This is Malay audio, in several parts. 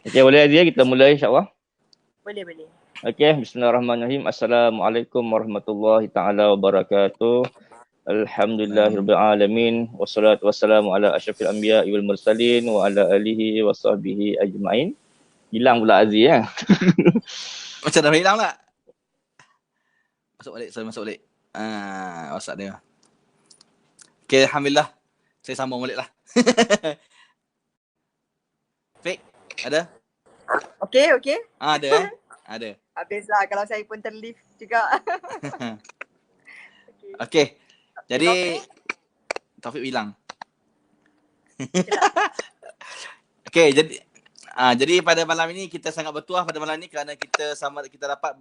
Okey, boleh Azia kita mulai insya-Allah. Boleh. Okey, bismillahirrahmanirrahim. Assalamualaikum warahmatullahi taala wabarakatuh. Alhamdulillahirabbil alamin wassalatu wassalamu ala asyrafil anbiya'i wal mursalin wa ala alihi wasahbihi ajmain. Hilang pula Azia ya. Macam dah hilang tak? Masuk balik. WhatsApp dia. Okay, Alhamdulillah. Saya sambung balik lah. Fik, ada? Okey. Ada Ada. Habislah kalau saya pun terlift juga. Okay. Jadi Taufik hilang. Okay, jadi pada malam ini kita sangat bertuah pada malam ini kerana kita dapat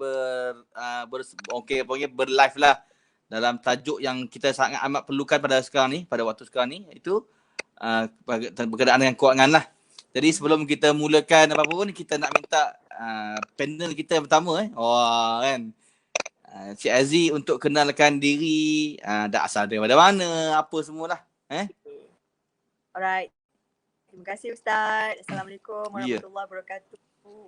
berlive lah dalam tajuk yang kita sangat amat perlukan pada waktu sekarang ni, iaitu berkenaan dengan kewangan lah. Jadi sebelum kita mulakan apa-apa pun, kita nak minta panel kita yang pertama kan, Cik Aziz untuk kenalkan diri, dah asal daripada mana, apa semualah. Alright. Terima kasih Ustaz. Assalamualaikum warahmatullahi wabarakatuh.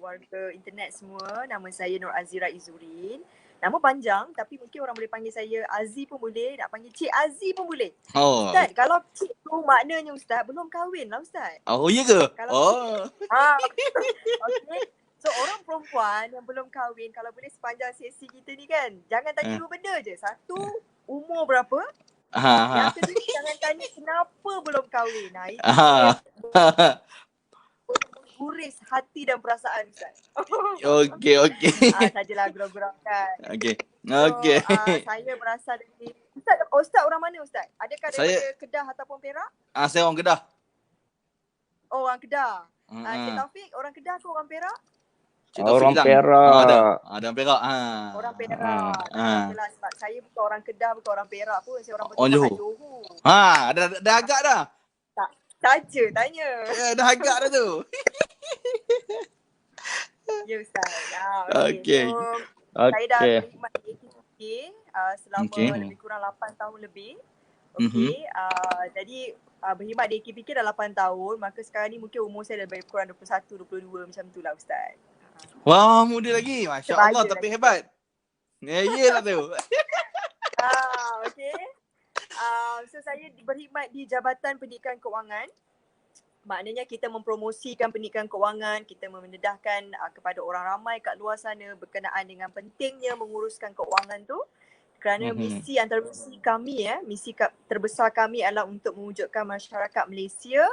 Warga internet semua. Nama saya Nur Azira Izurin. Nama panjang tapi mungkin orang boleh panggil saya Aziz pun boleh. Nak panggil Cik Aziz pun boleh. Ustaz, kalau Cik tu maknanya Ustaz belum kahwin lah Ustaz. Oh, iya ke? Okay. So orang perempuan yang belum kahwin, kalau boleh sepanjang sesi kita ni kan, jangan tanya dua benda je. Satu, umur berapa? Yang kedua, jangan tanya kenapa belum kahwin. Itu guris hati dan perasaan Ustaz. Okey. Sajalah gurau-gurau kan. Okey. Saya berasal dari Ustaz orang mana Ustaz? Adakah daripada Kedah ataupun Perak? Saya orang Kedah. Oh, orang Kedah. Cik Taufik orang Kedah ke orang Perak? Orang Perak. Ada orang Perak. Orang Perak. Jelas sebab saya bukan orang Kedah, bukan orang Perak pun. Saya orang Johor. Dah agak dah. Tak saja tanya. Ya, dah agak dah tu. Ya Ustaz. Okey. So, saya dah berkhidmat di AKPK selama lebih kurang 8 tahun lebih. Okey. Jadi berkhidmat di AKPK dah 8 tahun. Maka sekarang ni mungkin umur saya dah lebih kurang 21, 22 macam tu lah Ustaz. Wah, muda lagi. Masya Allah, tapi hebat. Ya lah tu. Okey. So saya berkhidmat di Jabatan Pendidikan Kewangan. Maknanya kita mempromosikan pendidikan kewangan, kita mendedahkan kepada orang ramai kat luar sana berkenaan dengan pentingnya menguruskan kewangan tu. Kerana antara misi kami misi terbesar kami adalah untuk mewujudkan masyarakat Malaysia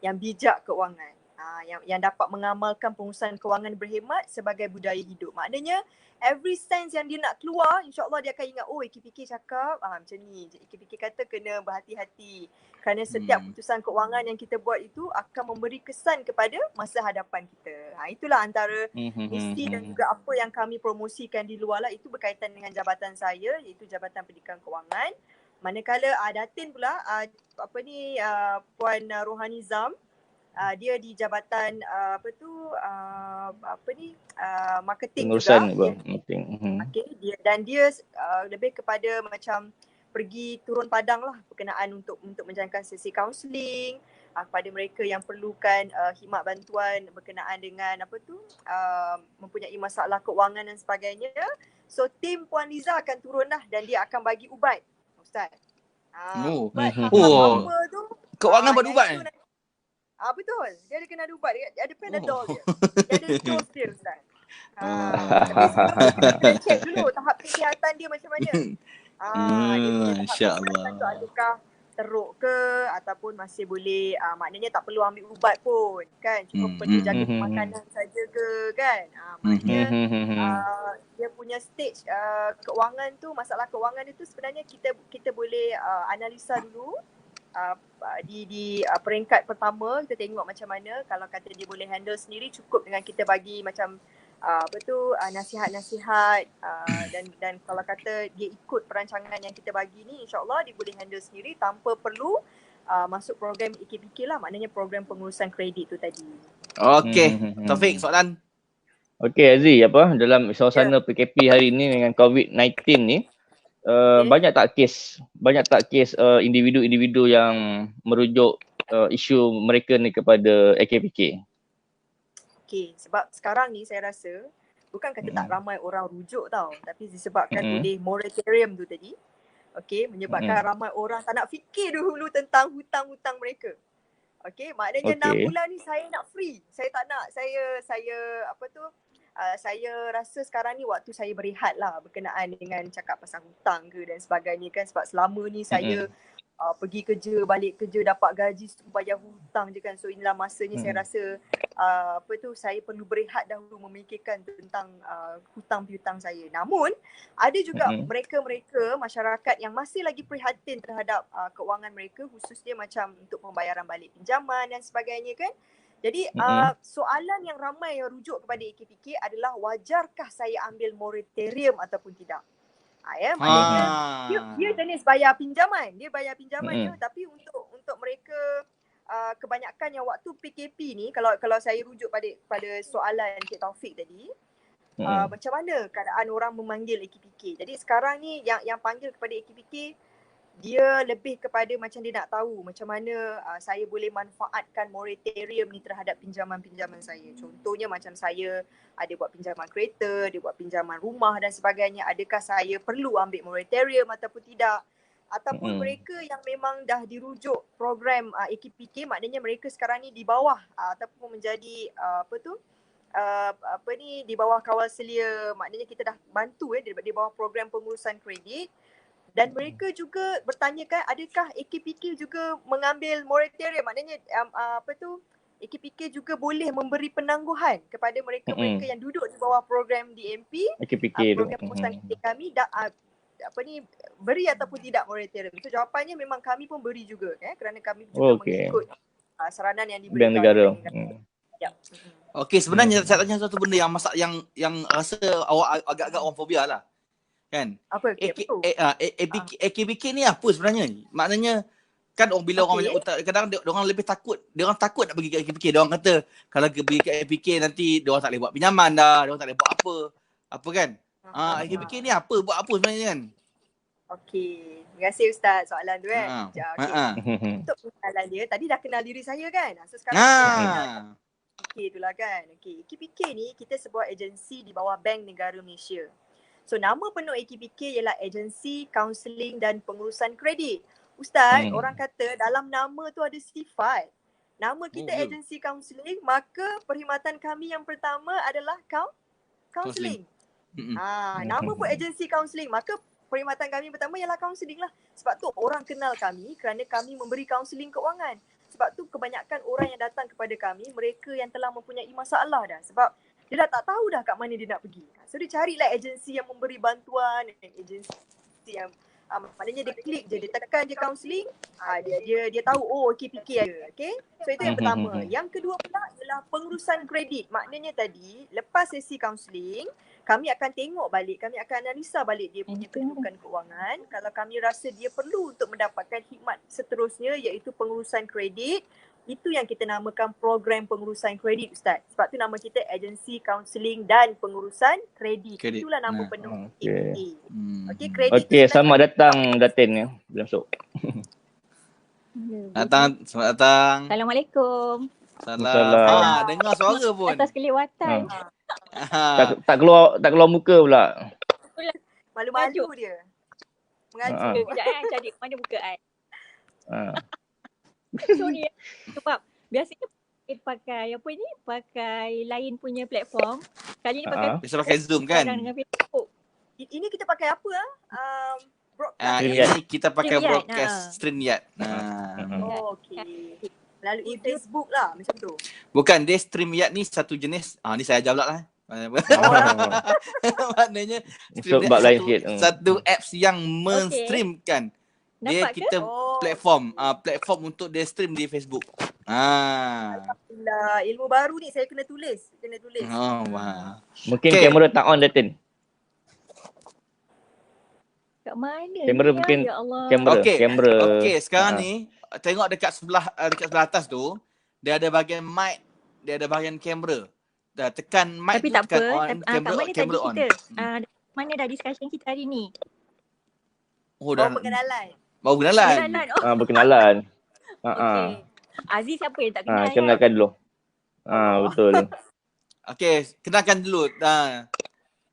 yang bijak kewangan. Yang dapat mengamalkan pengurusan kewangan berhemat sebagai budaya hidup. Maknanya every cents yang dia nak keluar, insyaAllah dia akan ingat, oh AKPK cakap macam ni. AKPK kata kena berhati-hati. Kerana setiap putusan kewangan yang kita buat itu akan memberi kesan kepada masa hadapan kita. Itulah antara misi dan juga apa yang kami promosikan di luar lah. Itu berkaitan dengan jabatan saya, iaitu Jabatan Pendidikan Kewangan. Manakala Datin pula, Puan Rohanizam, dia di jabatan marketing pengurusan juga. Marketing. Dan dia lebih kepada macam pergi turun padang lah berkenaan untuk menjalankan sesi kaunseling kepada mereka yang perlukan khidmat bantuan berkenaan dengan mempunyai masalah keuangan dan sebagainya. So tim Puan Liza akan turun lah dan dia akan bagi ubat Ustaz. Ubat apa tu? Keuangan buat ubat betul. Dia ada ubat. Dia ada Panadol dia. Dia ada dose dia Ustaz. Kita check dulu tahap kesihatan dia macam mana. InsyaAllah. Adakah teruk ke ataupun masih boleh, maknanya tak perlu ambil ubat pun kan. Cuma perlu jaga makanan saja ke kan. Maknanya dia punya stage keuangan tu, masalah keuangan itu sebenarnya kita boleh analisa dulu. Di peringkat pertama kita tengok macam mana. Kalau kata dia boleh handle sendiri, cukup dengan kita bagi macam nasihat-nasihat dan kalau kata dia ikut perancangan yang kita bagi ni, insyaAllah dia boleh handle sendiri tanpa perlu masuk program AKPK lah, maknanya program pengurusan kredit tu tadi. Okey, Taufik soalan. Okey Aziz, dalam suasana PKP hari ni dengan COVID-19 ni, banyak tak kes individu-individu yang merujuk isu mereka ni kepada AKPK? Okey, sebab sekarang ni saya rasa bukan kata tak ramai orang rujuk tau, tapi disebabkan oleh moratorium tu tadi. Okey, menyebabkan ramai orang tak nak fikir dulu tentang hutang-hutang mereka. Okey, maknanya 6 bulan ni saya nak free. Saya tak nak, saya apa tu, saya rasa sekarang ni waktu saya berehat lah berkenaan dengan cakap pasal hutang ke dan sebagainya kan, sebab selama ni saya pergi kerja, balik kerja, dapat gaji bayar hutang je kan. So inilah masanya saya rasa apa tu, saya perlu berehat dahulu memikirkan tentang hutang piutang saya. Namun ada juga mereka-mereka masyarakat yang masih lagi prihatin terhadap keuangan mereka, khususnya macam untuk pembayaran balik pinjaman dan sebagainya kan. Jadi soalan yang ramai yang rujuk kepada AKPK adalah wajarkah saya ambil moratorium ataupun tidak. Maknanya dia jenis bayar pinjaman. Dia bayar pinjaman dia, tapi untuk mereka kebanyakan yang waktu PKP ni, kalau saya rujuk pada soalan Encik Taufik tadi, macam mana keadaan orang memanggil AKPK. Jadi sekarang ni yang panggil kepada AKPK, dia lebih kepada macam dia nak tahu macam mana saya boleh manfaatkan moratorium ni terhadap pinjaman-pinjaman saya. Contohnya macam saya ada buat pinjaman kereta, dia buat pinjaman rumah dan sebagainya. Adakah saya perlu ambil moratorium ataupun tidak? Ataupun mereka yang memang dah dirujuk program AKPK, maknanya mereka sekarang ni di bawah ataupun menjadi di bawah kawal selia, maknanya kita dah bantu di bawah program pengurusan kredit. Dan mereka juga bertanyakan adakah AKPK juga mengambil moratorium, maknanya AKPK juga boleh memberi penangguhan kepada mereka-mereka yang duduk di bawah program DMP, program pengurusan kredit kami beri ataupun tidak moratorium. So jawapannya memang kami pun beri juga kerana kami juga mengikut saranan yang diberikan oleh negara. Okey, sebenarnya saya tanya satu benda yang rasa awak agak-agak orang fobia lah. Kan? Apa? AKPK ni apa sebenarnya? Maknanya kan bila orang banyak hutang, kadang orang lebih takut. Dia orang takut nak pergi ke AKPK. Dia orang kata kalau pergi ke AKPK nanti dia orang tak boleh buat pinjaman dah, dia orang tak boleh buat apa. Apa kan? AKPK ni apa? Buat apa sebenarnya kan? Okey. Terima kasih Ustaz soalan tu kan. Untuk soalan dia, tadi dah kenal diri saya kan? So sekarang itulah kan. Okey, AKPK ni kita sebuah agensi di bawah Bank Negara Malaysia. So nama penuh AKPK ialah Agensi Kaunseling dan Pengurusan Kredit. Ustaz, orang kata dalam nama tu ada sifat. Nama kita Agensi Kaunseling, maka perkhidmatan kami yang pertama adalah kaunseling. Nama pun Agensi Kaunseling, maka perkhidmatan kami pertama ialah kaunseling lah. Sebab tu orang kenal kami kerana kami memberi kaunseling keuangan. Sebab tu kebanyakan orang yang datang kepada kami, mereka yang telah mempunyai masalah dah. Sebab dia dah tak tahu dah kat mana dia nak pergi. So dia carilah agensi yang memberi bantuan, agensi yang maknanya dia klik je, dia tekan je kaunseling, dia tahu AKPK ada. Okay? So itu yang pertama. Yang kedua pula ialah pengurusan kredit. Maknanya tadi lepas sesi kaunseling, kami akan tengok balik, kami akan analisa balik dia punya kedudukan keuangan. Kalau kami rasa dia perlu untuk mendapatkan khidmat seterusnya iaitu pengurusan kredit, itu yang kita namakan program pengurusan kredit Ustaz. Sebab tu nama kita Agensi Kaunseling dan Pengurusan Kredit. Itulah nama penuh AKPK. Okey, kredit. Okey, selamat datang Datin ya. Belum masuk. Selamat datang. Assalamualaikum. Salam. Dengar suara pun. Atas kelewatan. Tak keluar muka pula. Malu-malu dia. Mengajuk. Sekejap cari mana bukaan. Sorry sebab biasanya pakai lain punya platform. Kali ni pakai Zoom kan? Dengan Facebook. Ini kita pakai apa broadcast. Ini kita pakai broadcast StreamYard. Okey. Melalui Facebook lah macam tu. Bukan, dia StreamYard ni satu jenis. Ni saya ajar pula lah. Maknanya sebab lain sikit. Satu apps yang men-streamkan. Dia kita platform untuk dia stream di Facebook. Alhamdulillah, ilmu baru ni saya kena tulis. Mungkin kamera tak on Datin. Kat mana? Kamera mungkin ya Allah. Kamera. Okey, sekarang ni tengok dekat sebelah atas tu, dia ada bahagian mic, dia ada bahagian kamera. Dah tekan mic tu, tekan on, kamera on. Mana dah discussion kita hari ni? Pengenalan. Baru kenalan. Berkenalan. Okey. Aziz siapa yang tak kenal? Kenalkan dulu. Betul. Okey, kenalkan dulu.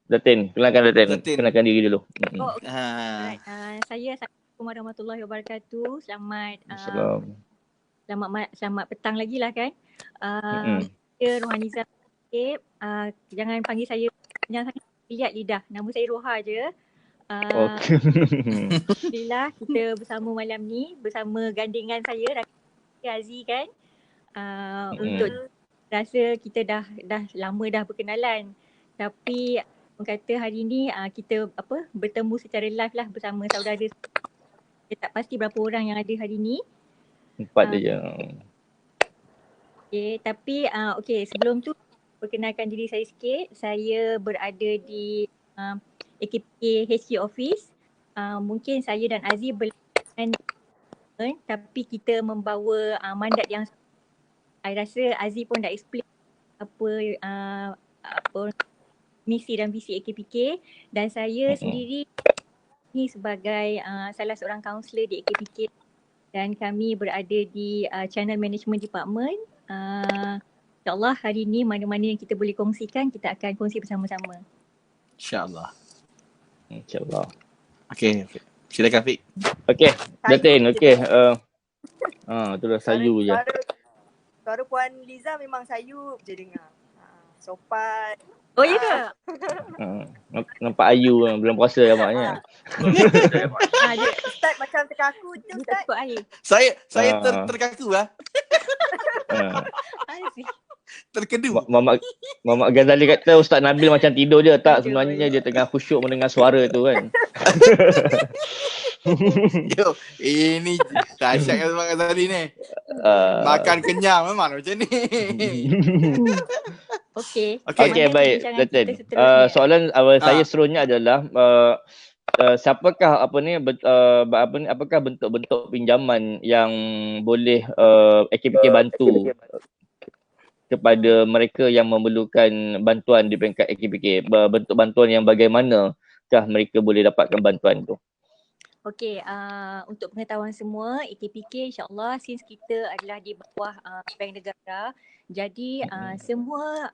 Datin, Datin. Datin. Kenalkan diri dulu. Oh, okay. Ha. Alright. Assalamualaikum warahmatullahi wabarakatuh. Assalamualaikum. Selamat petang lagi lah kan. Mm-mm. Saya Rohaniza. Jangan panggil saya jangan lihat lidah. Nama saya Roha je. Okey. Alhamdulillah kita bersama malam ni bersama gandengan saya Rakyat Aziz kan. Untuk rasa kita dah lama dah berkenalan. Tapi orang kata hari ni kita bertemu secara live lah bersama saudara. Saya tak pasti berapa orang yang ada hari ni. 4 je. Okay, tapi sebelum tu perkenalkan diri saya sikit. Saya berada di AKPK HQ Office. Mungkin saya dan Aziz berlawan tapi kita membawa mandat yang saya rasa Aziz pun dah explain apa misi dan visi AKPK, dan saya sendiri ni sebagai salah seorang kaunselor di AKPK dan kami berada di Channel Management Department. InsyaAllah hari ni mana-mana yang kita boleh kongsikan kita akan kongsi bersama-sama. InsyaAllah. InsyaAllah. Okey. Silakan Fik. Okey, Datin. Okey. Itulah sayu je. Suara Puan Liza memang sayu je dengar. Sopan. Oh ya ke? Nampak ayu bulan puasa maknya. Dia Ustaz macam terkaku tu tak Ustaz. cukup air. Saya terkaku lah. Terkedu. Muhammad Ghazali kata Ustaz Nabil macam tidur je. Tak, sebenarnya dia tengah khusyuk mendengar suara tu kan. Yo, ini dahsyat kan Muhammad Ghazali ni. Makan kenyang memang macam ni. Okey. Okey, baik Datin. Soalan awal saya seterusnya adalah siapakah apakah bentuk-bentuk pinjaman yang boleh AKPK bantu kepada mereka yang memerlukan bantuan di peringkat AKPK? Bentuk bantuan yang bagaimanakah mereka boleh dapatkan bantuan tu? Okey, untuk pengetahuan semua, AKPK insyaAllah since kita adalah di bawah Bank Negara, jadi semua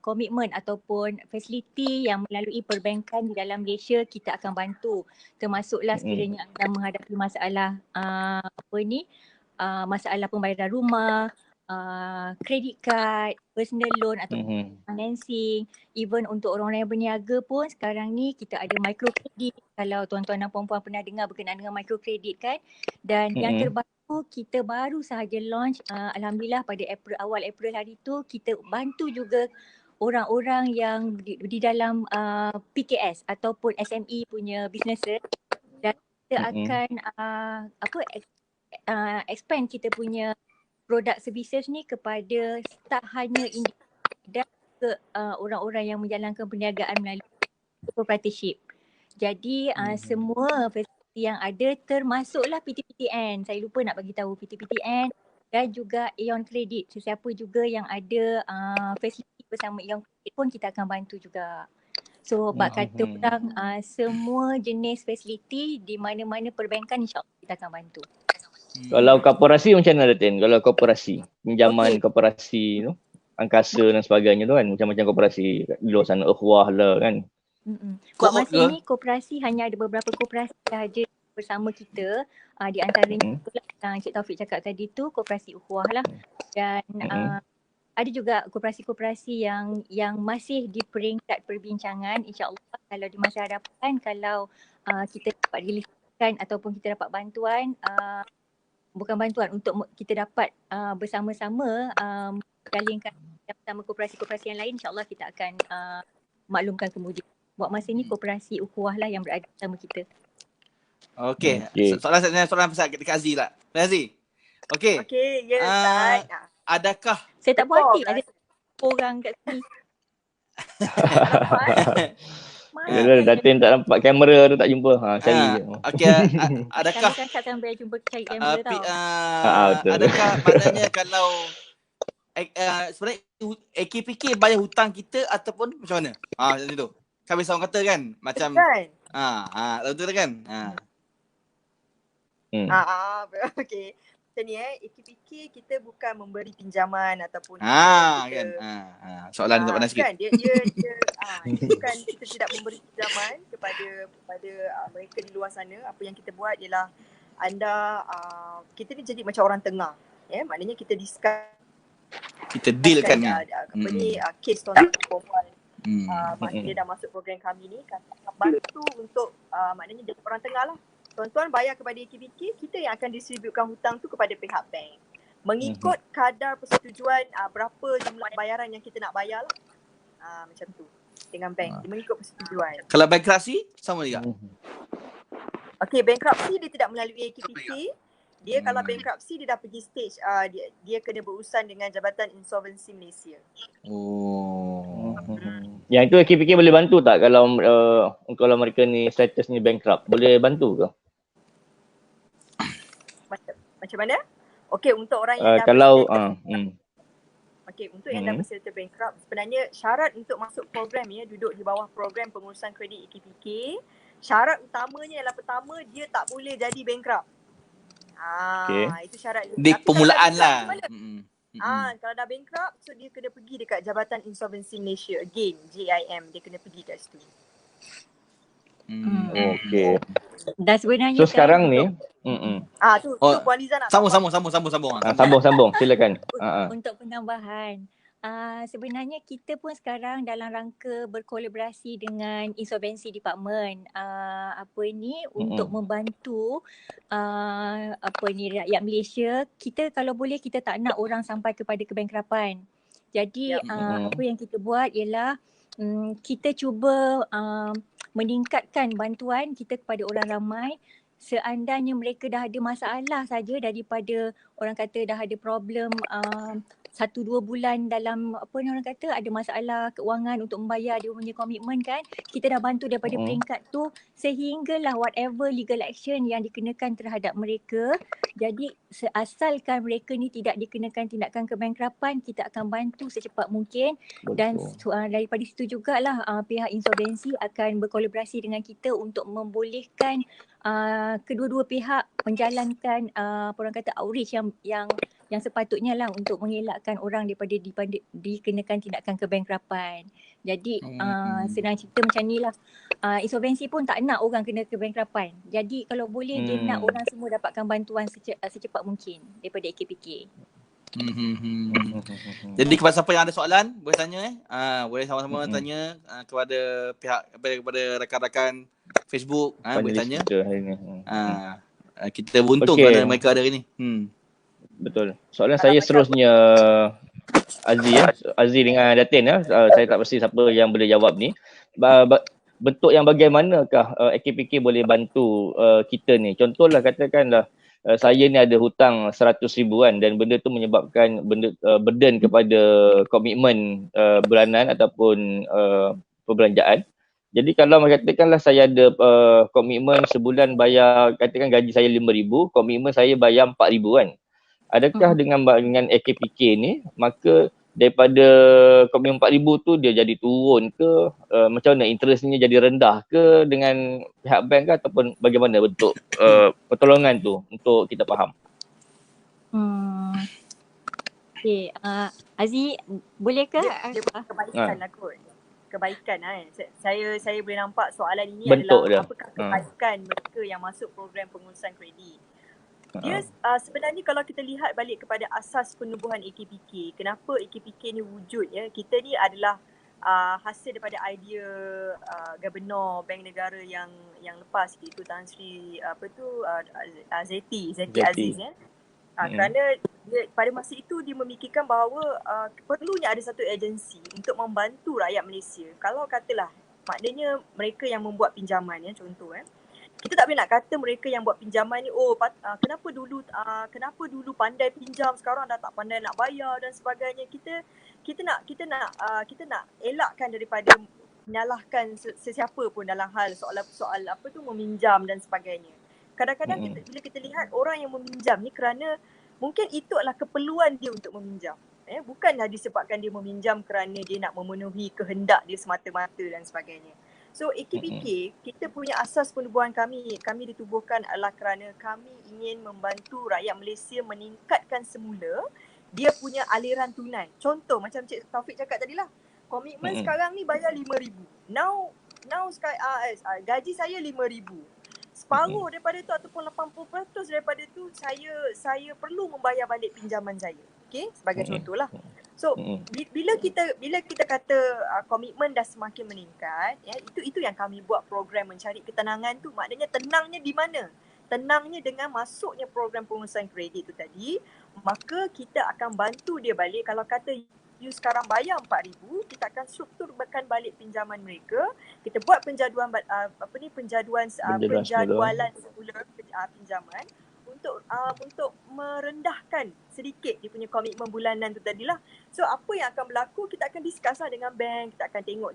komitmen ataupun fasiliti yang melalui perbankan di dalam Malaysia kita akan bantu. Termasuklah sekiranya anda menghadapi masalah masalah pembayaran rumah, credit card, personal loan atau financing, even untuk orang-orang yang berniaga pun sekarang ni kita ada microcredit. Kalau tuan-tuan dan puan-puan pernah dengar berkenaan dengan microcredit kan. Dan yang terbaru kita baru sahaja launch alhamdulillah pada awal April hari tu kita bantu juga orang-orang yang di dalam PKS ataupun SME punya businesses, dan kita akan expand kita punya produk services ni kepada tak hanya individu dan ke orang-orang yang menjalankan perniagaan melalui cooperative. Jadi semua fasiliti yang ada termasuklah PTPTN. Saya lupa nak bagi tahu PTPTN dan juga Aeon Credit. Sesiapa juga yang ada fasiliti bersama Aeon Credit pun kita akan bantu juga. So bak kata orang semua jenis fasiliti di mana-mana perbankan insya-Allah kita akan bantu. Kalau korporasi macam mana Datin? Kalau korporasi, pinjaman korporasi tu, angkasa dan sebagainya tu kan, macam-macam korporasi di luar sana, Ukhuwah lah kan. Buat masa ni koperasi hanya ada beberapa koperasi sahaja bersama kita. Di antaranya Encik Taufik cakap tadi tu koperasi Ukhuwah lah. Dan ada juga koperasi-koperasi yang masih di peringkat perbincangan. InsyaAllah kalau di masa hadapan kalau kita dapat riliskan ataupun kita dapat bantuan, bukan bantuan, untuk kita dapat bersama-sama galingkan bersama koperasi-koperasi yang lain, insyaAllah kita akan maklumkan kemudian. Buat masa ni koperasi Ukhuwah lah yang berada bersama kita. Okey. Soalan pasal dekat Aziz lah. Aziz. Okey. Okey, ya Ustaz. Adakah saya tak puas hati ada orang kat sini. Yalah, Datin tak nampak kamera tu, tak jumpa. Cari je. Okey, adakah Kan sampai jumpa cari kamera tau. betul. Adakah maknanya kalau sebenarnya AKPK bayar hutang kita ataupun macam mana? Macam tu. Kan biasa orang kata kan macam betul kan? Okey. macam ni AKPK kita bukan memberi pinjaman ataupun kan. kita Soalan tak panas sikit. kan dia ini bukan, kita tidak memberi pinjaman kepada mereka di luar sana. Apa yang kita buat ialah kita ni jadi macam orang tengah, maknanya kita discuss, kita dealkan kes tuan-tuan perempuan dia dah masuk program kami ni, kami akan bantu untuk maknanya jadi orang tengah lah. Tuan-tuan bayar kepada AKPK, kita yang akan distributekan hutang tu kepada pihak bank mengikut kadar persetujuan berapa jumlah bayaran yang kita nak bayar lah. Macam tu dengan bank, mengikut persetujuan. Kalau bankruptcy sama juga? Okey, bankruptcy dia tidak melalui AKPK. Dia kalau bankruptcy dia dah pergi stage dia kena berurusan dengan Jabatan Insolvency Malaysia. Yang itu AKPK boleh bantu tak kalau mereka ni status ni bankrupt? Boleh bantu ke? Macam mana? Okey, untuk orang yang dah untuk yang dah berserta bankrupt, sebenarnya syarat untuk masuk program duduk di bawah program pengurusan kredit AKPK, syarat utamanya ialah pertama dia tak boleh jadi bankrupt. Itu syarat dia. Di permulaan lah. Kalau dah bankrupt, so dia kena pergi dekat Jabatan Insolvency Malaysia again, JIM, dia kena pergi kat situ. Okey. Dan sebenarnya so sekarang ni tu Puan Liza nak sambung. Sambung, silakan. Untuk penambahan, sebenarnya kita pun sekarang dalam rangka berkolaborasi dengan Insolvency Department untuk membantu rakyat Malaysia. Kita kalau boleh kita tak nak orang sampai kepada kebankrapan. Jadi apa yang kita buat ialah kita cuba meningkatkan bantuan kita kepada orang ramai. Seandainya mereka dah ada masalah saja daripada orang kata dah ada problem 1-2 bulan dalam orang kata ada masalah keuangan untuk membayar dia punya komitmen kan, kita dah bantu daripada peringkat tu sehinggalah whatever legal action yang dikenakan terhadap mereka. Jadi seasalkan mereka ni tidak dikenakan tindakan kebankrapan, kita akan bantu secepat mungkin. Dan daripada situ jugalah pihak insolvensi akan berkolaborasi dengan kita untuk membolehkan kedua-dua pihak menjalankan orang kata outreach yang sepatutnya lah untuk mengelakkan orang daripada dikenakan tindakan kebankrapan. Jadi senang cerita macam ni lah. Insolvensi pun tak nak orang kena kebankrapan. Jadi kalau boleh dia nak orang semua dapatkan bantuan secepat mungkin daripada AKPK. Jadi kepada siapa yang ada soalan boleh tanya boleh sama-sama tanya kepada pihak kepada rakan-rakan Facebook boleh tanya. Kita beruntung kerana mereka ada hari ni. Betul. Soalan saya seterusnya Aziz dengan Datin saya tak pasti siapa yang boleh jawab ni. Bentuk yang bagaimanakah AKPK boleh bantu kita ni? Contohlah katakanlah saya ni ada hutang 100,000 kan, dan benda tu menyebabkan burden kepada komitmen bulanan ataupun perbelanjaan. Jadi kalau katakanlah saya ada komitmen sebulan bayar, katakan gaji saya 5,000, komitmen saya bayar 4,000 kan. Adakah dengan AKPK ni, maka daripada komitmen 4,000 tu dia jadi turun ke, macam mana interestnya jadi rendah ke dengan pihak bank ke, ataupun bagaimana bentuk pertolongan tu untuk kita faham? Okay, Aziz boleh ke? Dia kebaikan lah kot. Kebaikan saya boleh nampak soalan ini bentuk adalah apakah kebaikan mereka yang masuk program pengurusan kredit. Dia sebenarnya kalau kita lihat balik kepada asas penubuhan AKPK, kenapa AKPK ni wujud kita ni adalah hasil daripada idea Gubernur Bank Negara yang lepas itu Tan Sri Zeti Aziz kerana pada masa itu dia memikirkan bahawa perlunya ada satu agensi untuk membantu rakyat Malaysia. Kalau katalah maknanya mereka yang membuat pinjaman contoh kita tak boleh nak kata mereka yang buat pinjaman ni kenapa dulu pandai pinjam sekarang dah tak pandai nak bayar dan sebagainya. Kita nak elakkan daripada menyalahkan sesiapa pun dalam hal soal meminjam dan sebagainya. Kadang-kadang bila kita lihat orang yang meminjam ni kerana mungkin itu adalah keperluan dia untuk meminjam. Bukanlah disebabkan dia meminjam kerana dia nak memenuhi kehendak dia semata-mata dan sebagainya. So AKPK, kita punya asas penubuhan kami ditubuhkan adalah kerana kami ingin membantu rakyat Malaysia meningkatkan semula dia punya aliran tunai. Contoh macam Cik Taufik cakap tadi lah, komitmen sekarang ni bayar RM5,000. Now gaji saya RM5,000. Separuh daripada tu ataupun 80% daripada tu saya perlu membayar balik pinjaman saya. Okey, sebagai contohlah. So bila kita kata komitmen dah semakin meningkat, ya, itu yang kami buat program mencari ketenangan tu. Maknanya tenangnya di mana? Tenangnya dengan masuknya program pengurusan kredit tu tadi, maka kita akan bantu dia balik. Kalau kata you sekarang bayar RM4,000, kita akan strukturkan balik pinjaman mereka. Kita buat penjaduan penjadualan semula pinjaman untuk merendahkan sedikit dia punya komitmen bulanan tu tadilah. So apa yang akan berlaku, kita akan discuss lah dengan bank, kita akan tengok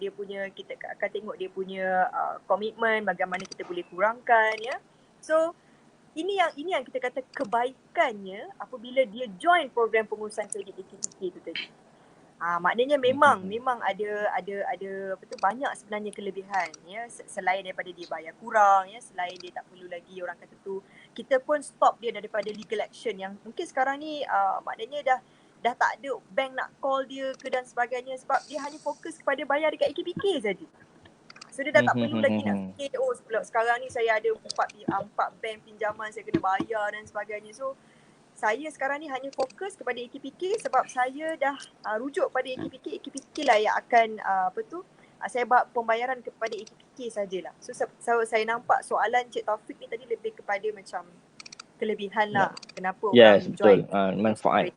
dia punya komitmen, bagaimana kita boleh kurangkan, ya. So ini yang kita kata kebaikannya apabila dia join program pengurusan kredit AKPK tu tadi. Maknanya memang ada banyak sebenarnya kelebihan, ya, selain daripada dia bayar kurang, ya, selain dia tak perlu lagi orang kata tu, kita pun stop dia daripada legal action yang mungkin sekarang ni maknanya dah tak ada bank nak call dia ke dan sebagainya sebab dia hanya fokus kepada bayar dekat AKPK saja. So dia dah tak perlu lagi nak fikir sekarang ni saya ada 4 bank pinjaman saya kena bayar dan sebagainya. So saya sekarang ni hanya fokus kepada AKPK sebab saya dah rujuk pada AKPK lah yang akan saya buat pembayaran kepada AKPK sajalah. So saya nampak soalan Cik Taufik ni tadi lebih kepada macam kelebihan lah. Kenapa orang join. Manfaat.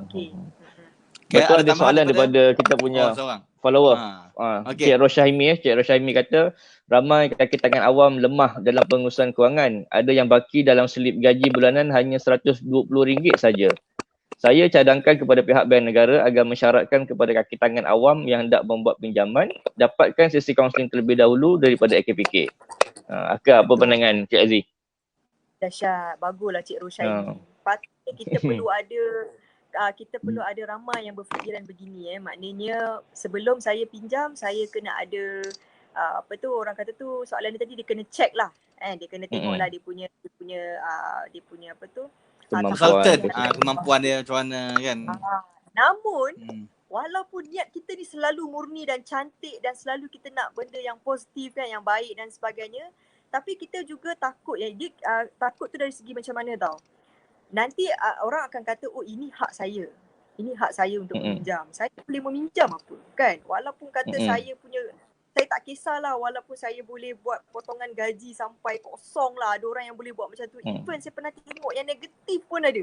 Okey. Betul, ada soalan daripada kita punya follower. Cik Rosyahimi kata ramai kaki tangan awam lemah dalam pengurusan kewangan. Ada yang baki dalam selip gaji bulanan hanya RM120 saja. Saya cadangkan kepada pihak bank negara agar mensyaratkan kepada kaki tangan awam yang hendak membuat pinjaman dapatkan sesi kaunseling terlebih dahulu daripada AKPK. Apa pandangan Cik Aziz? Dahsyat, baguslah Cik Rosyahimi. Patutnya kita perlu ada ramai yang berfikiran begini, maknanya sebelum saya pinjam saya kena ada orang kata tu soalan dia tadi, dia kena check lah, dia kena tengok lah dia punya kemampuan dia macam mana kan. Namun walaupun niat kita ni selalu murni dan cantik dan selalu kita nak benda yang positif kan, yang baik dan sebagainya, tapi kita juga takut takut tu dari segi macam mana tau. Nanti orang akan kata, oh ini hak saya. Ini hak saya untuk meminjam. Saya boleh meminjam apa kan. Walaupun kata saya tak kisahlah, walaupun saya boleh buat potongan gaji sampai kosong lah. Ada orang yang boleh buat macam tu. Even saya pernah tengok yang negatif pun ada.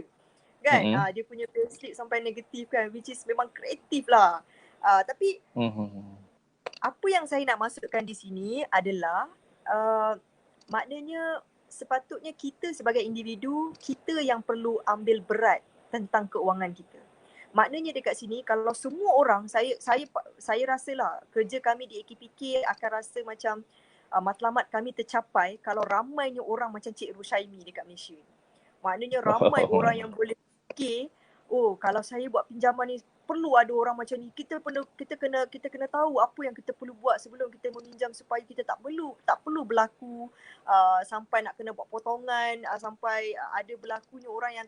Kan? Dia punya payslip sampai negatif kan. Which is memang kreatif lah. Tapi apa yang saya nak masukkan di sini adalah maknanya sepatutnya kita sebagai individu, kita yang perlu ambil berat tentang keuangan kita. Maknanya dekat sini kalau semua orang, saya rasalah kerja kami di AKPK akan rasa macam matlamat kami tercapai kalau ramainya orang macam Cik Rosyahimi dekat Malaysia. Maknanya ramai orang yang boleh fikir, oh kalau saya buat pinjaman ni perlu ada orang macam ni. Kita kena tahu apa yang kita perlu buat sebelum kita meminjam supaya kita tak perlu berlaku sampai nak kena buat potongan, sampai ada berlakunya orang yang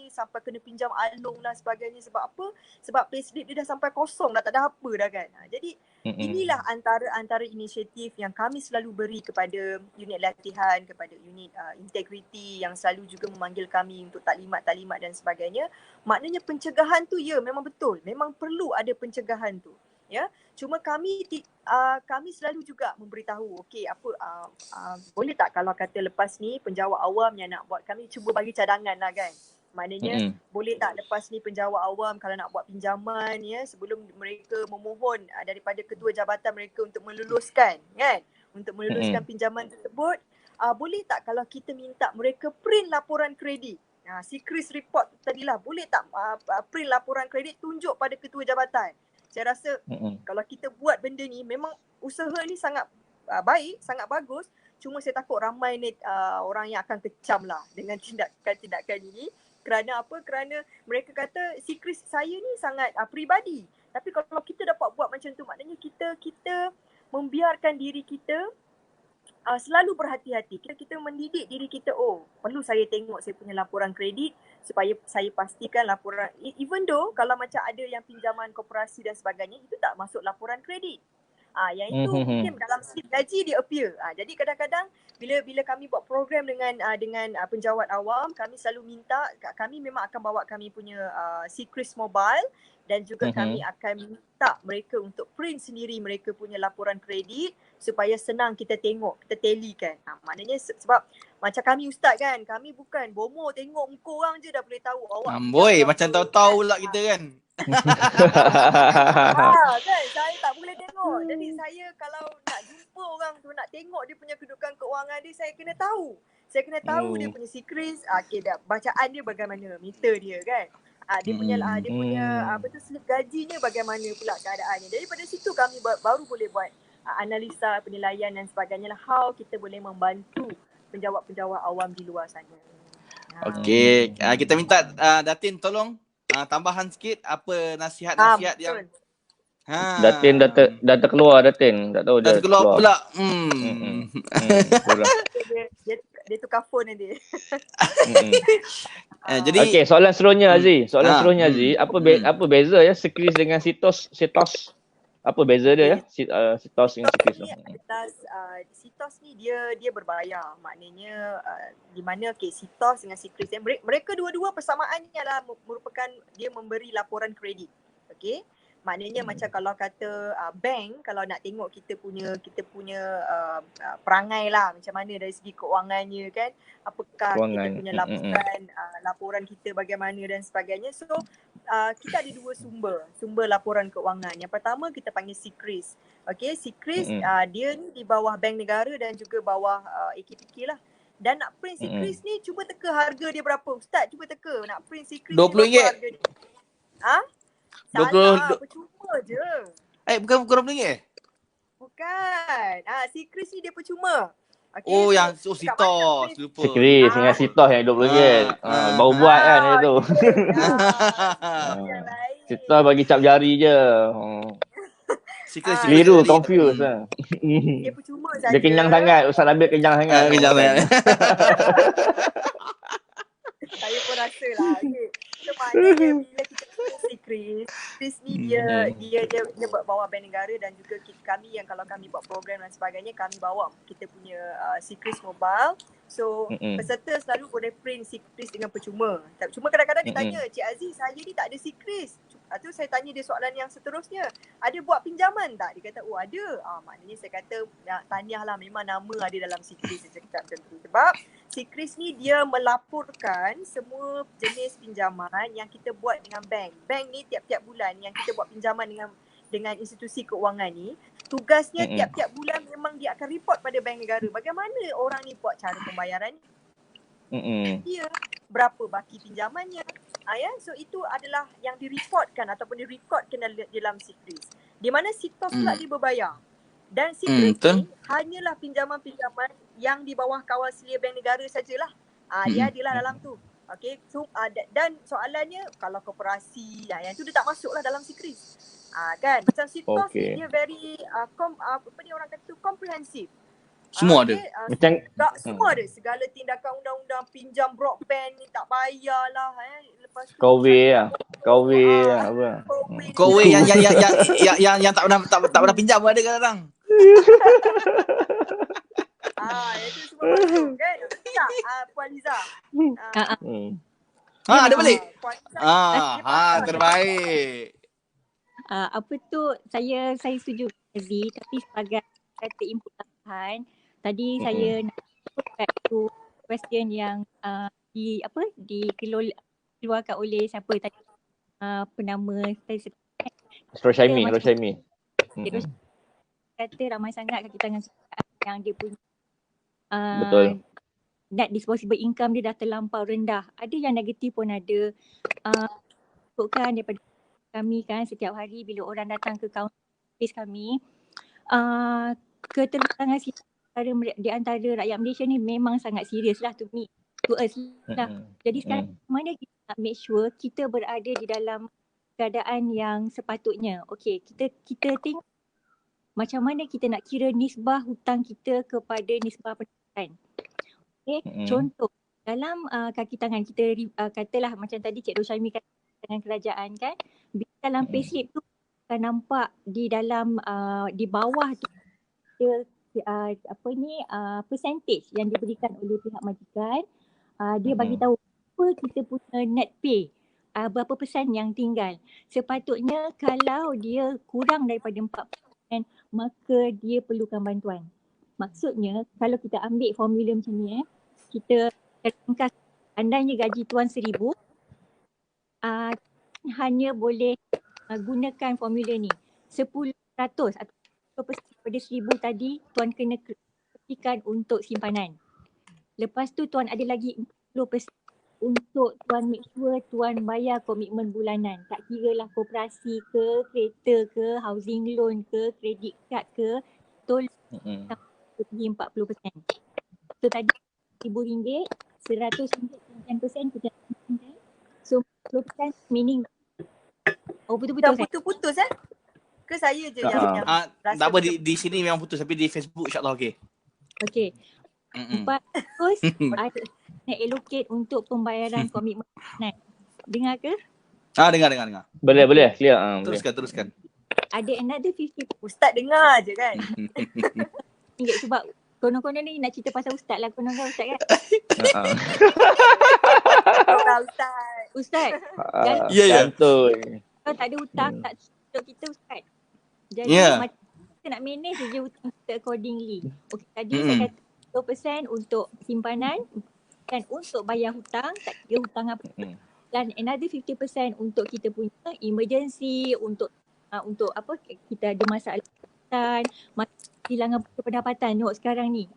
sampai kena pinjam alung dan sebagainya. Sebab apa? Sebab payslip dia dah sampai kosong dah, tak ada apa dah kan. Jadi inilah antara inisiatif yang kami selalu beri kepada unit latihan, kepada unit integriti yang selalu juga memanggil kami untuk taklimat dan sebagainya. Maknanya pencegahan tu memang betul, memang perlu ada pencegahan tu, ya. Cuma kami selalu juga memberitahu, okey boleh tak kalau kata lepas ni penjawat awam yang nak buat, kami cuba bagi cadangan lah kan. Maknanya boleh tak lepas ni penjawat awam kalau nak buat pinjaman, ya, sebelum mereka memohon daripada ketua jabatan mereka untuk meluluskan kan, untuk meluluskan pinjaman tersebut, boleh tak kalau kita minta mereka print laporan kredit. Secret report tadilah, boleh tak print laporan kredit, tunjuk pada ketua jabatan. Saya rasa kalau kita buat benda ni, memang usaha ni sangat baik, sangat bagus. Cuma saya takut ramai ni orang yang akan kecam lah dengan tindakan ini. Kerana apa? Kerana mereka kata secret saya ni sangat peribadi. Tapi kalau kita dapat buat macam tu, maknanya kita membiarkan diri kita selalu berhati-hati. Kita mendidik diri kita, perlu saya tengok saya punya laporan kredit supaya saya pastikan laporan, even though kalau macam ada yang pinjaman koperasi dan sebagainya, itu tak masuk laporan kredit. Yang itu mungkin dalam slip gaji dia appear. Jadi kadang-kadang bila kami buat program dengan penjawat awam, kami selalu minta, kami memang akan bawa kami punya Secris Mobile dan juga kami akan minta mereka untuk print sendiri mereka punya laporan kredit supaya senang kita tengok, kita tally kan. Maknanya sebab macam kami ustaz kan, kami bukan bomo tengok muka orang je dah boleh tahu awak. Amboi, macam tahu-tahu pula kita kan. Kan saya tak boleh tengok. Jadi saya kalau nak jumpa orang tu, nak tengok dia punya kedudukan keuangan dia, saya kena tahu. Saya kena tahu dia punya Secris, bacaan dia bagaimana, meter dia kan. Dia punya slip gajinya bagaimana pula keadaannya. Jadi pada situ kami baru boleh buat analisa, penilaian dan sebagainya lah, how kita boleh membantu penjawat-penjawat awam di luar sana. Okey, kita minta Datin tolong tambahan sikit apa nasihat-nasihat yang Datin dah terkeluar Datin. Tak tahu dah keluar pula. Dia tukar phone nanti. Jadi okey, soalan seterusnya Aziz. Aziz, apa beza ya Secris dengan Sitos? Apa beza dia ya? Sitos dengan Secris tu. Sitos ni dia berbayar. Maknanya di mana Sitos dengan Secris, mereka dua-dua persamaannya adalah merupakan dia memberi laporan kredit. Okey. Maknanya macam kalau kata bank, kalau nak tengok kita punya perangai lah macam mana dari segi keuangannya kan, apakah kita punya laporan kita bagaimana dan sebagainya. So kita ada dua sumber laporan keuangan. Yang pertama kita panggil Secris. Okey, Secris dia ni di bawah Bank Negara dan juga bawah AKPK lah. Dan nak print Secris ni cuba teka harga dia berapa. Ustaz cuba teka nak print Secris ni berapa harga dia. Salah, percuma je. Bukan RM20? Bukan. Secris ni dia percuma. Okay, Oh, yang Sitos, lupa. Secris dengan Sitos yang RM20. Baru buat kan itu. Sitos bagi cap jari je. Keliru, confused lah. Dia percuma saja. Dia kenyang sangat, Ustaz Nabil kenyang sangat. Saya pun rasa lah. Okay. So maknanya bila kita Secris ni dia bawa Bank Negara dan juga kami yang kalau kami buat program dan sebagainya, kami bawa kita punya Secris Mobile. So peserta selalu boleh print Secris dengan percuma. Cuma kadang-kadang dia tanya, Cik Aziz saya ni tak ada Secris. Tu saya tanya dia soalan yang seterusnya, ada buat pinjaman tak? Dia kata ada. Maknanya saya kata tahniahlah, memang nama ada dalam Secris. Saya cakap macam tu. Sebab Secris ni dia melaporkan semua jenis pinjaman yang kita buat dengan bank. Bank ni tiap-tiap bulan yang kita buat pinjaman dengan institusi keuangan ni, tugasnya tiap-tiap bulan memang dia akan report pada Bank Negara bagaimana orang ni buat cara pembayaran dia, berapa baki pinjamannya. So itu adalah yang direportkan ataupun direkodkan dalam Secris. Di mana Sitos pula dia berbayar. Dan Secris ni hanyalah pinjaman-pinjaman yang di bawah kawal selia Bank Negara sajalah. Dia adalah dalam tu. Okay, so dan soalannya kalau koperasi yang tu dia tak masuklah dalam Secris. Kan macam Sitos ni dia very apa ni orang kata tu, comprehensive. Semua ada. Macam semua ada. Segala tindakan undang-undang, pinjam broadband ni tak payahlah. Lepas tu Kowe apa? Kowe yang tak pernah pinjam pun ada kadang-kadang. Itu semua masuk kan? Tak, Puan Liza. Ada balik? Terbaik. Apa tu, saya setuju Aziz, tapi sebagai kata input tambahan, tadi saya nak back to question yang dikeluarkan oleh siapa tadi, penama Roshaimi. Kata ramai sangat kakitangan yang dia punya betul. Net disposable income dia dah terlampau rendah. Ada yang negatif pun ada. Bukan daripada kami kan, setiap hari bila orang datang ke kaunter kami, ketergantungan di antara rakyat Malaysia ni memang sangat serius lah to us lah. Jadi sekarang mana kita nak make sure kita berada di dalam keadaan yang sepatutnya. Okey, kita tengok macam mana kita nak kira nisbah hutang kita kepada nisbah pendapatan. Okay, contoh dalam kaki tangan kita katalah macam tadi Cik Roshaimi kata dengan kerajaan kan, dalam payslip tu akan nampak di dalam di bawah tu percentage yang diberikan oleh pihak majikan. Dia bagi tahu apa kita punya net pay, berapa persen yang tinggal. Sepatutnya kalau dia kurang daripada 4%, maka dia perlukan bantuan. Maksudnya kalau kita ambil formula macam ni, kita ringkas, andainya gaji tuan 1,000, hanya boleh gunakan formula ni 10% atau 10% daripada 1,000 tadi tuan kena ketikkan untuk simpanan. Lepas tu tuan ada lagi 40% untuk tuan make sure tuan bayar komitmen bulanan. Tak kira lah koperasi ke, kereta ke, housing loan ke, credit card ke, tolong pergi 40%. So tadi RM1,000, RM100 kita simpanan. So 40% meaning betul-betul Dah putus-putus ke saya je yang tak apa di sini memang putus, tapi di Facebook insya-Allah okey. Okey. 4% ada nak allocate untuk pembayaran komitmen. Dengar ke? Dengar. Boleh clear. Teruskan. Ada another 50%. Ustaz dengar je kan. Sebab konon-konon ni nak cerita pasal ustaz lah, konon-konon ustaz kan. Ustaz. Ya. Kalau tak ada hutang, tak untuk kita ustaz. Jadi macam kita nak manage je hutang kita accordingly. Okey, tadi saya kata 10% untuk simpanan dan untuk bayar hutang, tak kira hutang apa. Dan another 50% untuk kita punya emergency, untuk apa, kita ada masalah kehilangan pendapatan. Tengok sekarang ni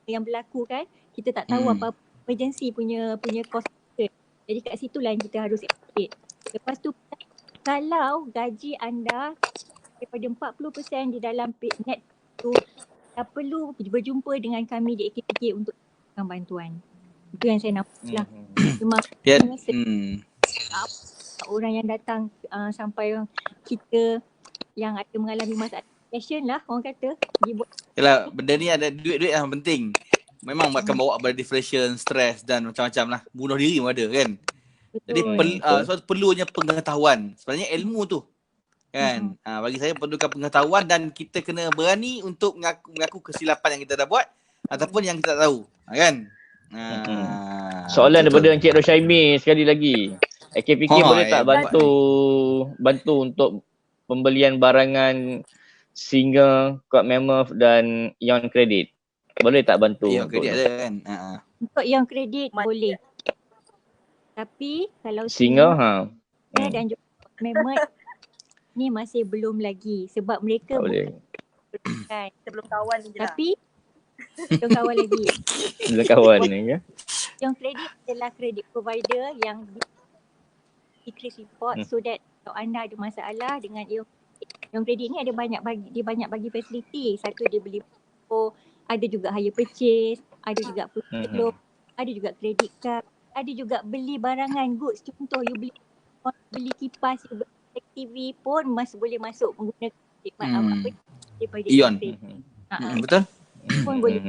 yang berlaku kan, kita tak tahu apa emergency punya cost kita. Jadi kat situ lah yang kita harus allocate. Lepas tu kalau gaji anda daripada 40% di dalam net tu, tak perlu berjumpa dengan kami di AKPK untuk bantuan. Itu yang saya nampak lah. Memang orang yang datang sampai kita yang ada mengalami masalah passion lah orang kata. Yalah, benda ni ada duit-duit yang penting. Memang akan bawa pada depression, stres dan macam-macam lah. Bunuh diri pun ada kan. Jadi perlunya pengetahuan. Sebenarnya ilmu tu kan. Bagi saya perlukan pengetahuan dan kita kena berani untuk mengaku kesilapan yang kita dah buat ataupun yang kita tak tahu. Kan? Soalan daripada Encik Roshaimi sekali lagi. AKPK boleh tak bantu untuk pembelian barangan single, code mammoth dan Ion Credit? Boleh tak bantu? Ion Credit ada kan? Untuk Ion Credit boleh. Tapi kalau single dan juga mammoth ni masih belum lagi sebab mereka boleh. Kita belum kawan je lah. Tapi belum kawan lagi. Belum kawan ni ya. Yang kredit adalah kredit provider yang decrease report so that kalau anda ada masalah dengan yang kredit ni ada banyak bagi fasiliti. Satu dia beli ada juga hire purchase, ada juga personal loan, ada juga credit card, ada juga beli barangan goods. Contoh you beli kipas, you beli TV pun masih boleh masuk menggunakan khidmat daripada Ion. Betul? Pun boleh.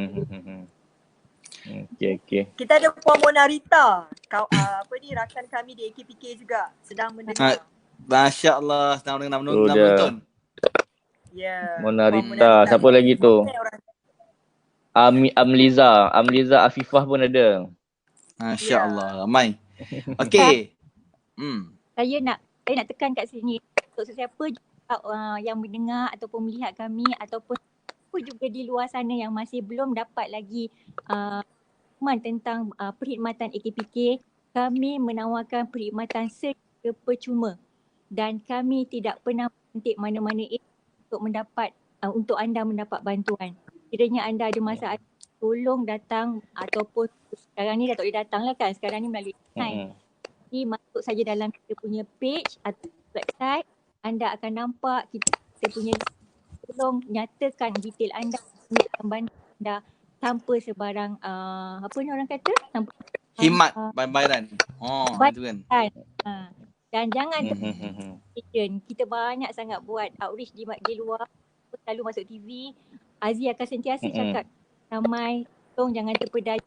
Okey. Kita ada Puan Mona Rita. Rakan kami di AKPK juga sedang mendengar. Masya-Allah, senang dengar menonton. Ya. Mona Rita. Siapa lagi tu? Amliza Afifah pun ada. Masya-Allah, ramai. Okey. Saya nak tekan kat sini untuk sesiapa yang mendengar ataupun melihat kami ataupun juga di luar sana yang masih belum dapat lagi tentang perkhidmatan AKPK, kami menawarkan perkhidmatan secara percuma dan kami tidak pernah menantik mana-mana untuk untuk anda mendapat bantuan. Kiranya anda ada masalah, tolong datang ataupun sekarang ni dah tak boleh datang lah kan, sekarang ni melalui online. Jadi masuk saja dalam kita punya page atau website, anda akan nampak kita punya, tolong nyatakan detail anda, bantu anda tanpa sebarang apa ni orang kata? Tanpa khidmat bayaran. Itu kan. Dan jangan kita banyak sangat buat outreach di luar. selalu masuk TV, Aziz akan sentiasa cakap ramai, tolong jangan terpedaya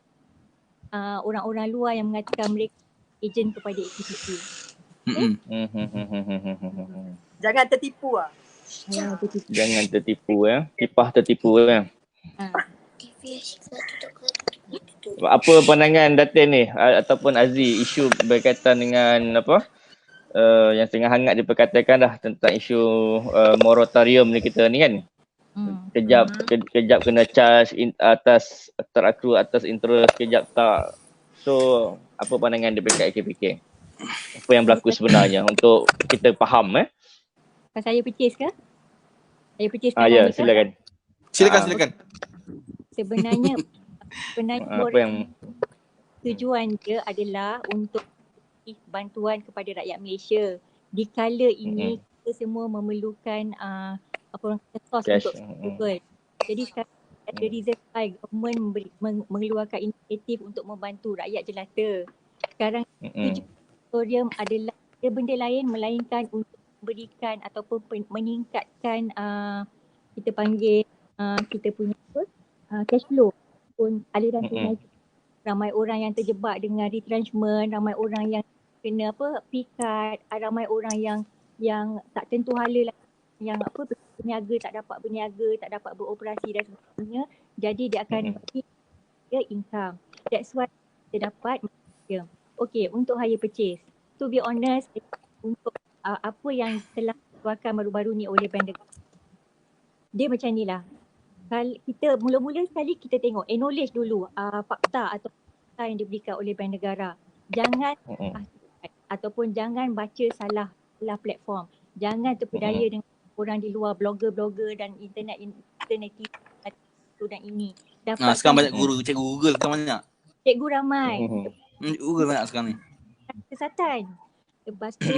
orang-orang luar yang mengatakan mereka ejen kepada aktiviti. Jangan tertipu lah. Jangan tertipu Tipah tertipu Apa pandangan Datin ni ataupun Aziz isu berkaitan dengan apa yang tengah hangat diperkatakan dah tentang isu moratorium ni kita ni kan. Kejap kena charge atas terakhir atas interest, kejap tak. So apa pandangan daripada KPK? Apa yang berlaku sebenarnya untuk kita faham Saya purchase ke? Saya purchase ya, silakan. Silakan. Sebenarnya apa yang tujuan dia adalah untuk bantuan kepada rakyat Malaysia. Di kala ini kita semua memerlukan apa orang kata sos untuk survival. Jadi sekarang ada reason why government mengeluarkan inisiatif untuk membantu rakyat jelata. Sekarang tujuan moratorium adalah ada benda lain melainkan untuk memberikan ataupun meningkatkan kita panggil kita punya cash flow pun aliran tunai. Ramai orang yang terjebak dengan retrenchment, ramai orang yang kena pikat, ramai orang yang tak tentu hala lah, yang berniaga tak dapat beroperasi dan sebagainya. Jadi dia akan bagi dia income. That's why dia dapat okay, untuk hire purchase. To be honest, untuk apa yang telah dikeluarkan baru-baru ni oleh Bank Negara, dia macam ni lah. Kita mula-mula sekali kita tengok acknowledge dulu fakta atau fakta yang diberikan oleh Bank Negara. Jangan ataupun jangan baca salah platform. Jangan terpedaya dengan orang di luar, blogger dan internet itu dan ini. Sekarang banyak cikgu Google kan banyak. Cikgu ramai. Google banyak sekarang ni. Kesatan. Lepas tu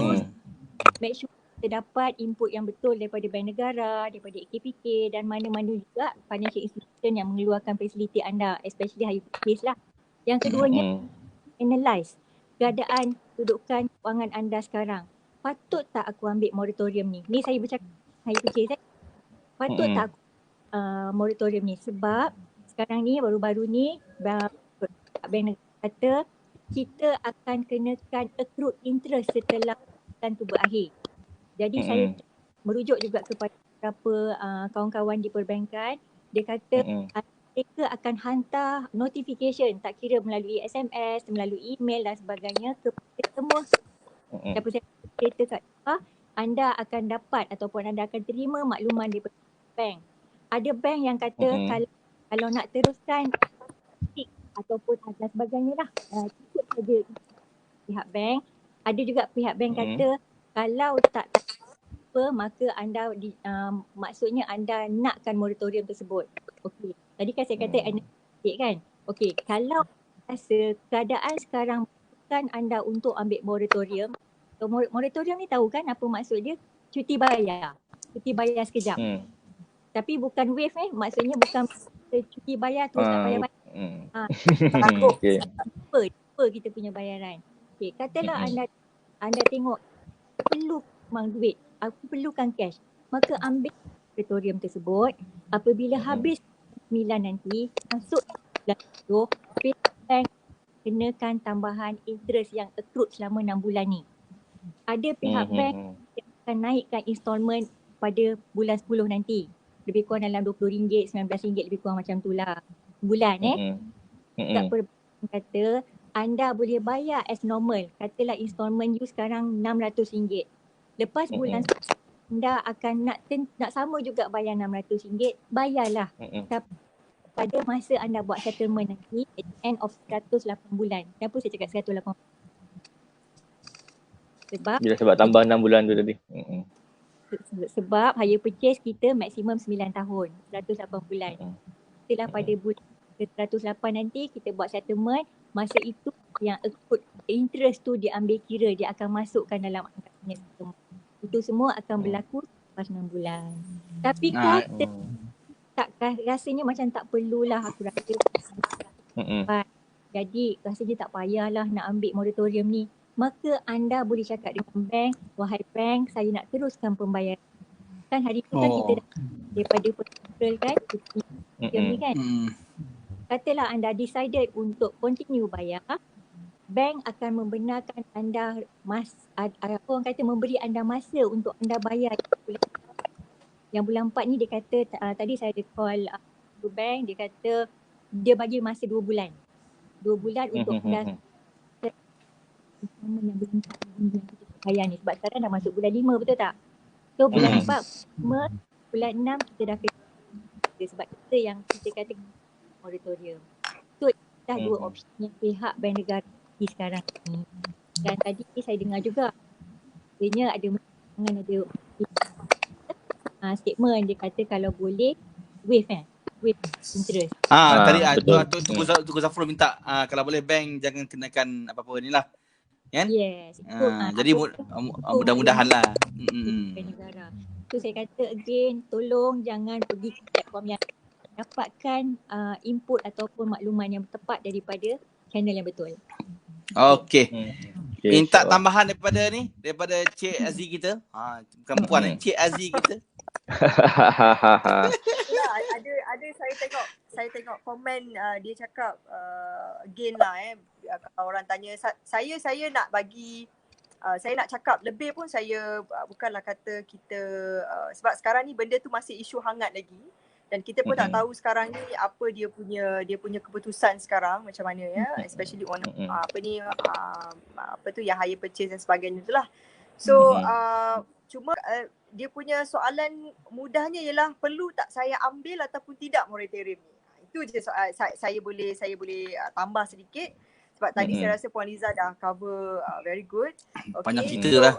make sure kita dapat input yang betul daripada Bank Negara, daripada AKPK dan mana-mana juga financial institution yang mengeluarkan fasiliti anda, especially higher purchase lah. Yang keduanya, analyse keadaan kedudukan kewangan anda sekarang. Patut tak aku ambil moratorium ni? Ni saya bercakap higher purchase. Patut tak aku moratorium ni? Sebab sekarang ni baru-baru ni Bank Negara kata kita akan kenakan accrued interest setelah bulan tu berakhir. Jadi saya merujuk juga kepada beberapa kawan-kawan di perbankan. Dia kata mereka akan hantar notification, tak kira melalui SMS, melalui email dan sebagainya kepada semua. Siapa saya cerita kat anda akan dapat ataupun anda akan terima makluman daripada bank. Ada bank yang kata kalau nak teruskan ataupun dan sebagainya lah, cukup saja pihak bank. Ada juga pihak bank kata kalau tak apa maka anda maksudnya anda nakkan moratorium tersebut. Okey. Tadi kan saya kata analitik kan. Okey, kalau rasa keadaan sekarang bukan anda untuk ambil moratorium. Moratorium ni tahu kan apa maksud dia? Cuti bayar. Cuti bayar sekejap. Tapi bukan wave maksudnya bukan cuti bayar terus tak bayar. Takut. Apa kita punya bayaran. Okey, katalah anda tengok perlu memang duit, aku perlukan cash, maka ambil moratorium tersebut. Apabila habis 9 nanti, masuk bulan 10, bank kenakan tambahan interest yang accrued selama 6 bulan ni. Ada pihak bank yang akan naikkan installment pada bulan 10 nanti. Lebih kurang dalam RM20, RM19, lebih kurang macam tu lah. Bulan tak perbankan kata anda boleh bayar as normal. Katalah installment you sekarang RM600. Lepas bulan anda akan nak sama juga bayar RM600, bayarlah. Tapi pada masa anda buat settlement nanti at the end of 108 bulan. Kenapa saya cakap 108? Sebab tambah 6 bulan tu tadi. Sebab hire purchase kita maksimum 9 tahun, 108 bulan. Setelah pada bulan 108 nanti kita buat settlement, masa itu yang accrued interest tu diambil kira, dia akan masukkan dalam anggarannya semua. Itu semua akan berlaku lepas 6 bulan. Tapi kata tak rasanya macam tak perlulah aku rasa. Jadi rasanya tak payahlah nak ambil moratorium ni. Maka anda boleh cakap dengan bank, wahai bank, saya nak teruskan pembayaran. Kan hari tu kan kita dah daripada April kan, ni kan. Katalah anda decided untuk continue bayar, bank akan membenarkan anda orang kata memberi anda masa untuk anda bayar yang bulan 4 ni. Dia kata tadi saya ada call bank, dia kata dia bagi masa 2 bulan. 2 bulan untuk anda yang bulan 4 yang kita bayar ni. Sebab sekarang dah masuk bulan 5, betul tak? So bulan 4, bulan 6 kita dah kena. Sebab kita yang kita kata moratorium. So dah dua opsi yang pihak bank negara sekarang ni. Dan tadi saya dengar juga sebenarnya ada statement dia kata kalau boleh waive interest. Tadi betul. Tunggu Zafrul minta kalau boleh bank jangan kenakan apa-apa ni lah. Kan? Yes. Jadi mudah-mudahan lah. Negara. So saya kata again, tolong jangan pergi ke platform yang dapatkan input ataupun makluman yang tepat daripada channel yang betul. Okey. Minta So, tambahan daripada Cik Aziz kita. Bukan puan Cik Aziz kita. Ya, ada saya tengok komen dia cakap again lah kalau orang tanya saya nak bagi saya nak cakap lebih pun saya bukanlah kata kita sebab sekarang ni benda tu masih isu hangat lagi dan kita pun tak tahu sekarang ni apa dia punya keputusan sekarang macam mana ya, especially on apa tu yang higher purchase dan sebagainya itulah. So cuma dia punya soalan mudahnya ialah perlu tak saya ambil ataupun tidak moratorium ni. Itu je saya boleh tambah sedikit sebab tadi saya rasa Puan Liza dah cover very good. Okay. Panjang cerita lah.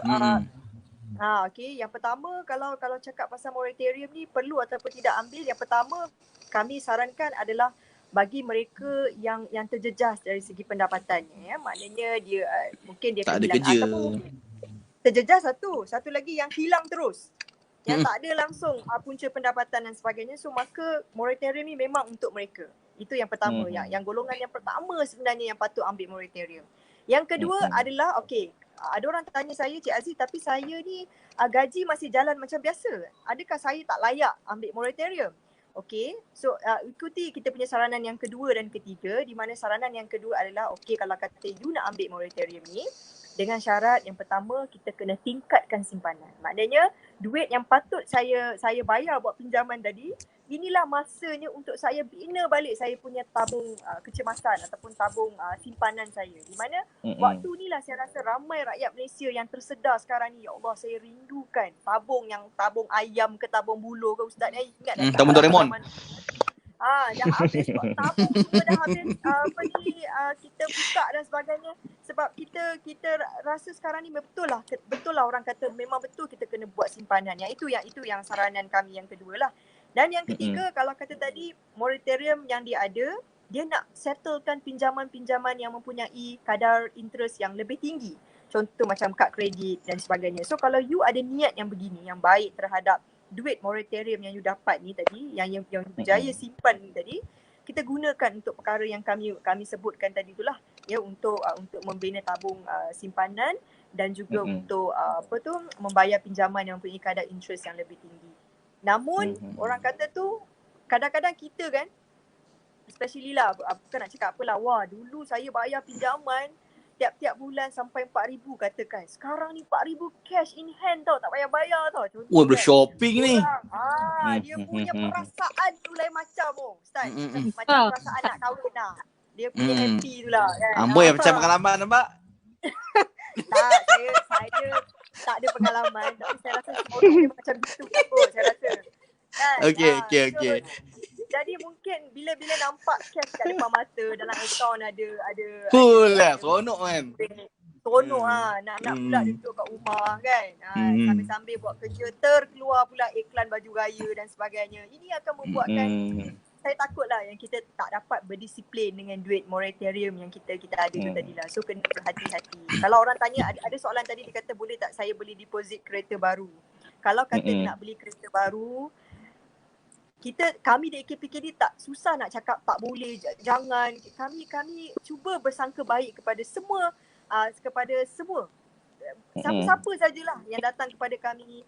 Okay. Yang pertama kalau cakap pasal moratorium ni perlu ataupun tidak ambil, yang pertama kami sarankan adalah bagi mereka yang terjejas dari segi pendapatannya ya. Maknanya dia mungkin dia tak ada kerja ataupun terjejas satu lagi yang hilang terus. Yang tak ada langsung punca pendapatan dan sebagainya. So maka moratorium ni memang untuk mereka. Itu yang pertama. Yang golongan yang pertama sebenarnya yang patut ambil moratorium. Yang kedua adalah ada orang tanya saya, Cik Aziz, tapi saya ni gaji masih jalan macam biasa. Adakah saya tak layak ambil moratorium? Okay, so ikuti kita punya saranan yang kedua dan ketiga, di mana saranan yang kedua adalah kalau kata you nak ambil moratorium ni, dengan syarat yang pertama kita kena tingkatkan simpanan. Maknanya duit yang patut saya bayar buat pinjaman tadi, inilah masanya untuk saya bina balik saya punya tabung kecemasan ataupun tabung simpanan saya. Di mana waktu inilah saya rasa ramai rakyat Malaysia yang tersedar sekarang ni. Ya Allah, saya rindukan tabung ayam ke tabung buluh ke Ustaz. Ingat tak? Tabung Doraemon. Dah habis tabung semua dah habis kita buka dan sebagainya sebab kita rasa sekarang ni betul lah orang kata memang betul kita kena buat simpanan. Itu yang saranan kami yang kedua lah. Dan yang ketiga kalau kata tadi moratorium yang dia ada, dia nak settlekan pinjaman-pinjaman yang mempunyai kadar interest yang lebih tinggi. Contoh macam kad kredit dan sebagainya. So kalau you ada niat yang begini, yang baik terhadap duit moratorium yang you dapat ni tadi, yang berjaya simpan ni tadi, kita gunakan untuk perkara yang kami sebutkan tadi itulah ya, untuk membina tabung simpanan dan juga untuk membayar pinjaman yang mempunyai kadar interest yang lebih tinggi. Namun orang kata tu kadang-kadang kita kan, especially lah, bukan nak cakap apalah, wah dulu saya bayar pinjaman tiap-tiap bulan sampai 4,000 katakan. Sekarang ni 4,000 cash in hand tau, tak bayar-bayar tau. Contoh boleh shopping ni. Dia punya perasaan tu lain macam Ustaz. Macam perasaan nak kahwin lah. Dia punya happy tu lah kan. Amboi macam pengalaman nampak? Tak, saya tak ada pengalaman. Tapi saya rasa semua orang macam gitu kot, saya rasa. Kan? Okay. Jadi mungkin bila nampak cash kat depan mata, dalam akaun ada cool lah, seronok kan. Seronok nak pula duduk kat rumah kan. Sambil-sambil buat kerja, terkeluar pula iklan baju raya dan sebagainya. Ini akan membuatkan saya takutlah yang kita tak dapat berdisiplin dengan duit moratorium yang kita ada tu tadilah. So kena berhati-hati. Kalau orang tanya, ada soalan tadi dia kata boleh tak saya beli deposit kereta baru. Kalau kata nak beli kereta baru, kami di AKPKD tak susah nak cakap tak boleh, jangan. Kami cuba bersangka baik kepada semua siapa-siapa sajalah yang datang kepada kami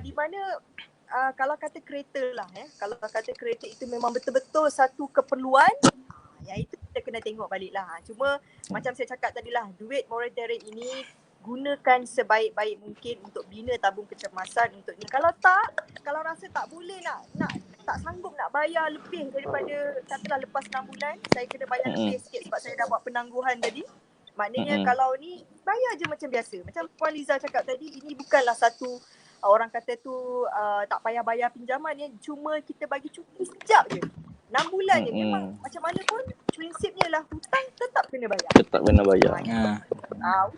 di mana kalau kata kereta lah kalau kata kereta itu memang betul-betul satu keperluan, yang itu kita kena tengok balik lah. Cuma macam saya cakap tadi lah, duit monetary ini gunakan sebaik-baik mungkin untuk bina tabung kecemasan untuk ni. Kalau rasa tak boleh nak tak sanggup nak bayar lebih daripada, katalah lepas 6 bulan saya kena bayar lebih sikit sebab saya dah buat penangguhan tadi. Maknanya kalau ni bayar je macam biasa. Macam Puan Liza cakap tadi, ini bukanlah satu orang kata tu tak payah bayar pinjaman ya. Cuma kita bagi cuti sekejap je. 6 bulan je. Memang macam mana pun prinsipnya lah hutang tetap kena bayar. Tetap kena bayar.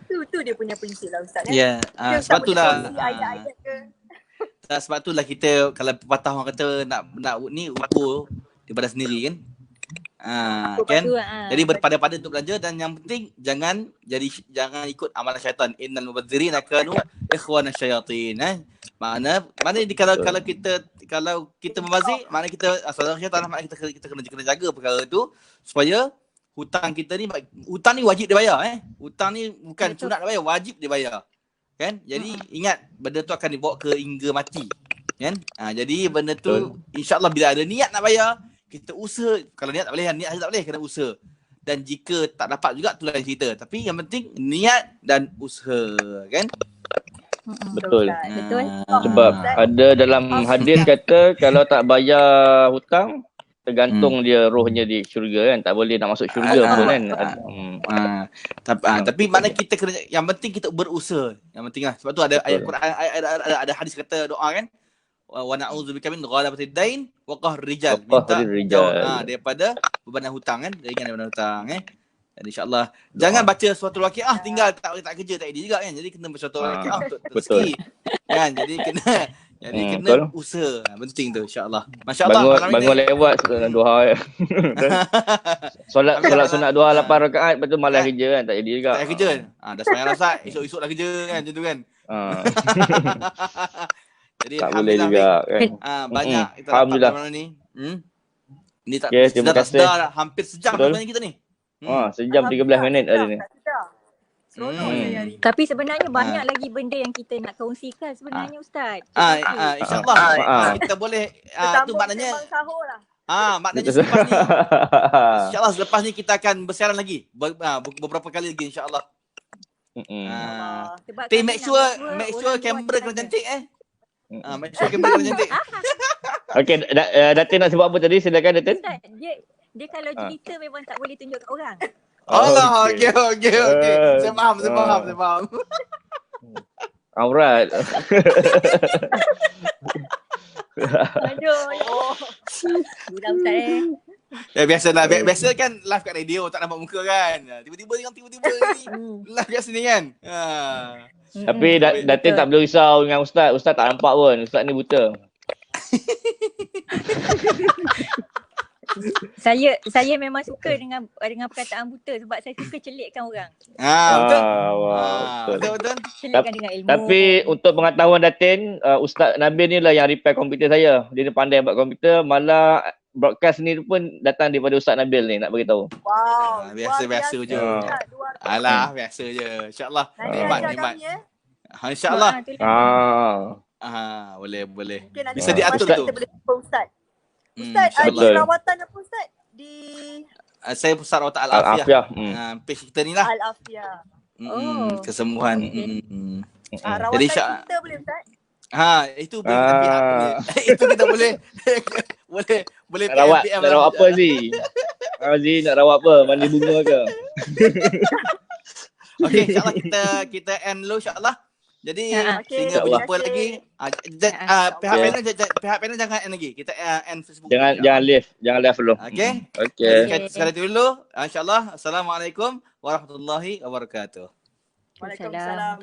Itu dia punya prinsip lah Ustaz. Ya, sebab itulah ayat-ayat ke. sebab itulah kita kalau pepatah orang kata nak ni ukur daripada sendiri kan. Kan? Jadi berpada-pada untuk belajar dan yang penting jangan ikut amalan syaitan. Innal mubadzirina kanu ikhwana syayatin. Mana kalau kita membazir, makna kita saudara syaitan, makna kita kena jaga perkara tu supaya hutang kita ni, hutang ni wajib dibayar Hutang ni bukan sunat dibayar, wajib dibayar. Kan? Jadi ingat benda tu akan dibawa ke hingga mati. Kan? Jadi benda tu insya-Allah bila ada niat nak bayar, kita usaha. Kalau niat tak boleh, niat saja tak boleh, kena usaha. Dan jika tak dapat juga tu lain cerita. Tapi yang penting niat dan usaha, kan? Betul. Betul. Sebab ada dalam hadis kata kalau tak bayar hutang, tergantung dia rohnya di syurga kan. Tak boleh nak masuk syurga pun kan. Tapi makna kita kena, yang penting kita berusaha. Yang penting lah. Sebab tu ada ayat Quran, ada hadis kata doa kan. Wa na'udzubika min ghalabatid dain wa qahr rijal. Minta jauh daripada bebanan hutang kan. Ringan daripada hutang Dan insya-Allah jangan baca suatu waqiah tinggal tak kerja tak ada juga kan. Jadi kena baca suatu waqiah untuk rezeki. Kan? Jadi kena usaha. Penting tu insya-Allah. Masya-Allah. Bangun lewat duha. Solat sunat duha 8 rakaat, lepas tu malas kerja kan, tak jadi juga. Tak kerja kan. Dah sembahyang asar, esok-esok dah kerja kan, macam tu kan. Jadi tak boleh juga kan. Banyak kita dapat malam ni. Ini tak dah hampir sejam sebenarnya kita ni. Sejam 13 minit hari ni. Tapi sebenarnya banyak lagi benda yang kita nak kongsikan sebenarnya Ustaz. InsyaAllah kita boleh tu maknanya maknanya selepas ni InsyaAllah selepas ni kita akan bersiaran lagi beberapa kali lagi insyaAllah. Tapi make sure kamera kena cantik make sure kamera kena cantik. Okey, Datin nak sebut apa tadi? Silakan Datin. Dia kalau cerita memang tak boleh tunjuk kat orang. Allah, okey. Saya faham. Aurat. Aduh. Budak Ustaz biasa kan live kat radio tak nampak muka kan. Tiba-tiba ni live kat sini kan. Tapi Datin tak perlu risau dengan Ustaz. Ustaz tak nampak pun. Ustaz ni buta. Saya memang suka dengan perkataan buta sebab saya suka celikkan orang. Betul. Celikkan dengan ilmu. Tapi untuk pengetahuan Datin, Ustaz Nabil ni lah yang repair komputer saya. Dia pandai buat komputer, malah broadcast ni pun datang daripada Ustaz Nabil ni, nak beritahu. Wow. Biasa je. Alah, biasa je. InsyaAllah. Nikmat. InsyaAllah. Boleh. Bisa diatur tu. Kita boleh jumpa Ustaz. Ustaz, di rawatan apa Ustaz? Saya pusat rawatan Al-Afiah. Page kita ni lah. Al-Afiah. Kesembuhan. Rawatan kita boleh Ustaz? Itu boleh itu kita boleh rawat. Nak rawat apa Zee? Zee nak rawat apa? Mandi bunga ke? Okey, insyaAllah kita end dulu insyaAllah. Jadi sehingga berjumpa lagi. Pihak panel jangan end lagi. Kita end Facebook. Jangan live dulu. Okey. Sekali dulu. InsyaAllah. Assalamualaikum warahmatullahi wabarakatuh. Waalaikumsalam.